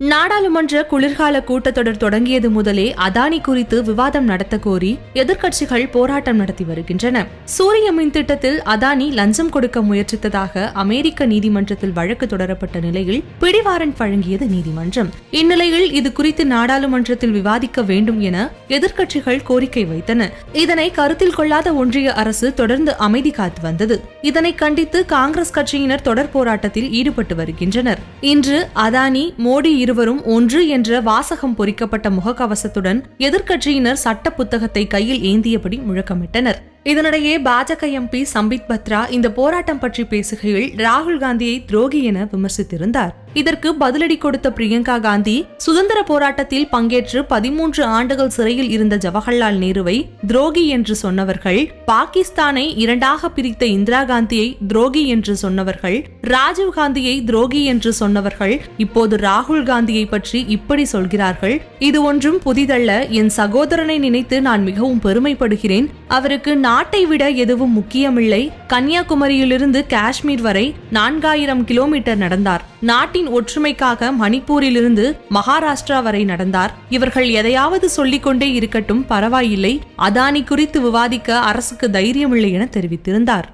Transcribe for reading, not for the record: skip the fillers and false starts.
நாடாளுமன்ற குளிர்கால கூட்டத்தொடர் தொடங்கியது முதலே அதானி குறித்து விவாதம் நடத்த கோரி எதிர்க்கட்சிகள் போராட்டம் நடத்தி வருகின்றன. சூரிய மின் திட்டத்தில் அதானி லஞ்சம் கொடுக்க முயற்சித்ததாக அமெரிக்க நீதிமன்றத்தில் வழக்கு தொடரப்பட்ட நிலையில் பிடிவாரண்ட் வழங்கியது நீதிமன்றம். இந்நிலையில் இது குறித்து நாடாளுமன்றத்தில் விவாதிக்க வேண்டும் என எதிர்க்கட்சிகள் கோரிக்கை வைத்தன. இதனை கருத்தில் கொள்ளாத ஒன்றிய அரசு தொடர்ந்து அமைதி காத்து வந்தது. இதனை கண்டித்து காங்கிரஸ் கட்சியினர் தொடர் போராட்டத்தில் ஈடுபட்டு வருகின்றனர். இன்று அதானி, மோடி இருவரும் ஒன்று என்ற வாசகம் பொறிக்கப்பட்ட முகக்கவசத்துடன் எதிர்க்கட்சியினர் சட்ட புத்தகத்தை கையில் ஏந்தியபடி முழக்கமிட்டனர். இதனிடையே பாஜக எம்பி சம்பித் பத்ரா இந்த போராட்டம் பற்றி பேசுகையில் ராகுல் காந்தியை துரோகி என விமர்சித்திருந்தார். இதற்கு பதிலடி கொடுத்த பிரியங்கா காந்தி, சுதந்திர போராட்டத்தில் பங்கேற்று 13 ஆண்டுகள் சிறையில் இருந்த ஜவஹர்லால் நேருவை துரோகி என்று சொன்னவர்கள், பாகிஸ்தானை இரண்டாக பிரித்த இந்திரா காந்தியை துரோகி என்று சொன்னவர்கள், ராஜீவ் காந்தியை துரோகி என்று சொன்னவர்கள் இப்போது ராகுல் காந்தியை பற்றி இப்படி சொல்கிறார்கள். இது ஒன்றும் புதிதல்ல. என் சகோதரனை நினைத்து நான் மிகவும் பெருமைப்படுகிறேன். அவருக்கு நாட்டை விட எதுவும் முக்கியமில்லை. கன்னியாகுமரியிலிருந்து காஷ்மீர் வரை 4000 கிலோமீட்டர் நடந்தார். நாட்டின் ஒற்றுமைக்காக மணிப்பூரிலிருந்து மகாராஷ்டிரா வரை நடந்தார். இவர்கள் எதையாவது சொல்லிக் கொண்டே இருக்கட்டும், பரவாயில்லை. அதானி குறித்து விவாதிக்க அரசுக்கு தைரியமில்லை என தெரிவித்திருந்தார்.